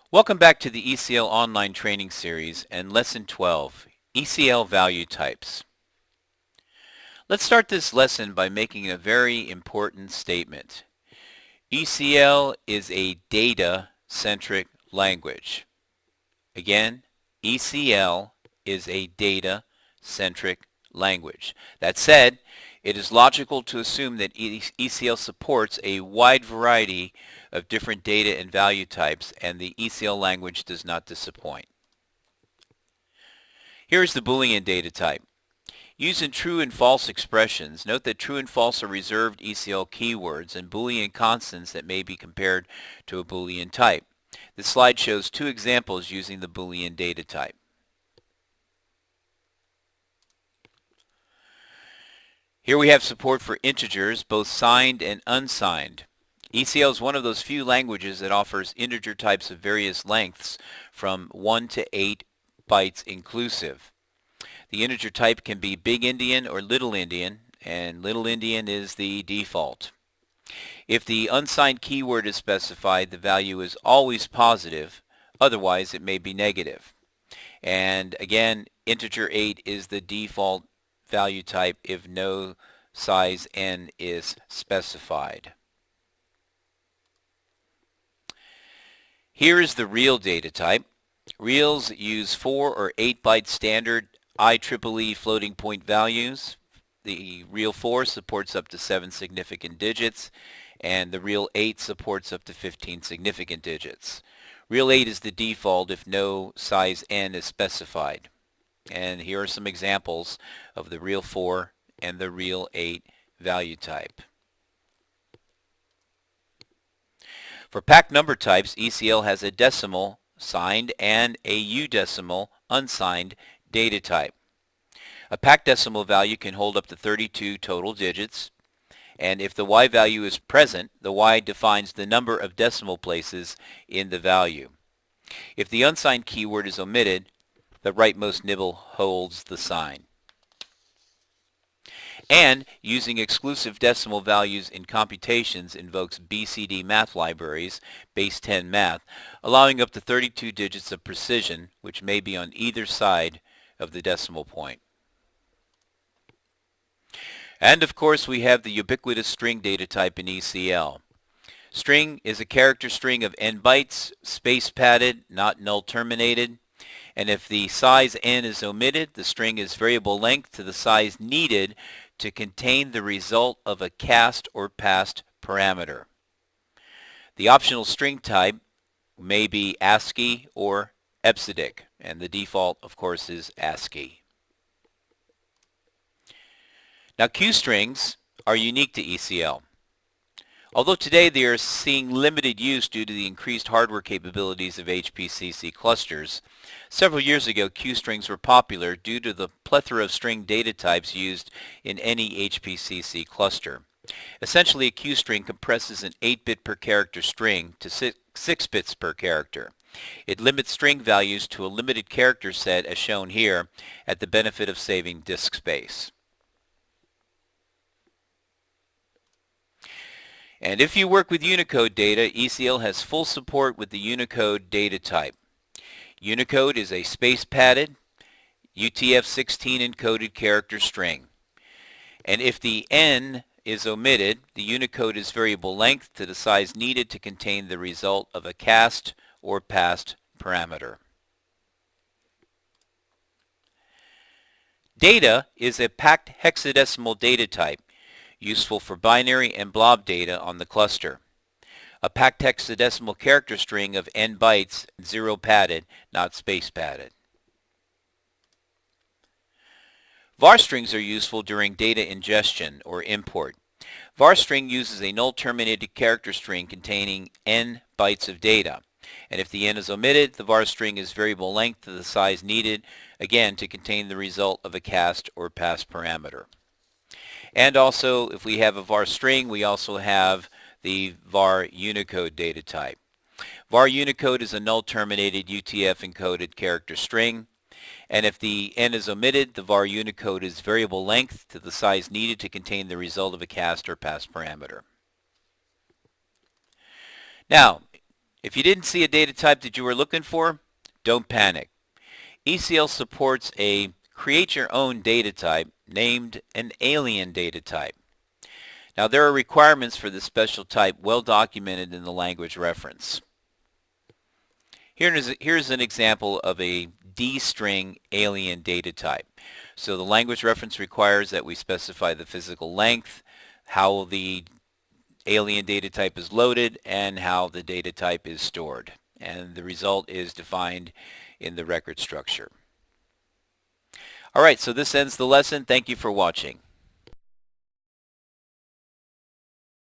Welcome back to the ECL online training series and lesson 12, ECL value types. Let's start this lesson by making a very important statement. ECL is a data-centric language. Again, ECL is a data-centric language. That said, it is logical to assume that ECL supports a wide variety of different data and value types, and the ECL language does not disappoint. Here is the Boolean data type. Used in true and false expressions, note that true and false are reserved ECL keywords and Boolean constants that may be compared to a Boolean type. This slide shows two examples using the Boolean data type. Here we have support for integers, both signed and unsigned. ECL is one of those few languages that offers integer types of various lengths from 1 to 8 bytes inclusive. The integer type can be Big Endian or Little Endian, and Little Endian is the default. If the unsigned keyword is specified, the value is always positive, otherwise it may be negative. And again, integer 8 is the default value type if no size n is specified. Here is the real data type. Reals use 4 or 8 byte standard IEEE floating point values. The real 4 supports up to 7 significant digits, and the real 8 supports up to 15 significant digits. Real 8 is the default if no size n is specified. And here are some examples of the real 4 and the real 8 value type. For packed number types, ECL has a decimal signed and a udecimal unsigned data type. A packed decimal value can hold up to 32 total digits, and if the Y value is present, the Y defines the number of decimal places in the value. If the unsigned keyword is omitted, the rightmost nibble holds the sign. And using exclusive decimal values in computations invokes BCD math libraries, base 10 math, allowing up to 32 digits of precision, which may be on either side of the decimal point. And of course we have the ubiquitous string data type in ECL. String is a character string of n bytes, space padded, not null terminated. And if the size n is omitted, the string is variable length to the size needed to contain the result of a cast or passed parameter. The optional string type may be ASCII or EBCDIC, and the default, of course, is ASCII. Now, Q strings are unique to ECL. Although today they are seeing limited use due to the increased hardware capabilities of HPCC clusters, several years ago Q strings were popular due to the plethora of string data types used in any HPCC cluster. Essentially, a Q string compresses an 8-bit per character string to 6 bits per character. It limits string values to a limited character set as shown here at the benefit of saving disk space. And if you work with Unicode data, ECL has full support with the Unicode data type. Unicode is a space-padded, UTF-16 encoded character string. And if the n is omitted, the Unicode is variable length to the size needed to contain the result of a cast or passed parameter. Data is a packed hexadecimal data type, useful for binary and blob data on the cluster. A packed hexadecimal character string of n bytes, 0 padded, not space padded. Var strings are useful during data ingestion or import. Var string uses a null terminated character string containing n bytes of data. And if the n is omitted, the var string is variable length to the size needed, again, to contain the result of a cast or passed parameter. And also, if we have a var string, we also have the var Unicode data type. Var Unicode is a null terminated UTF encoded character string. And if the n is omitted, the var Unicode is variable length to the size needed to contain the result of a cast or passed parameter. Now, If you didn't see a data type that you were looking for, don't panic. ECL supports a create your own data type named an alien data type. Now there are requirements for this special type well documented in the language reference. Here's an example of a D-string alien data type. So the language reference requires that we specify the physical length, how the alien data type is loaded, and how the data type is stored. And the result is defined in the record structure. All right, so this ends the lesson. Thank you for watching.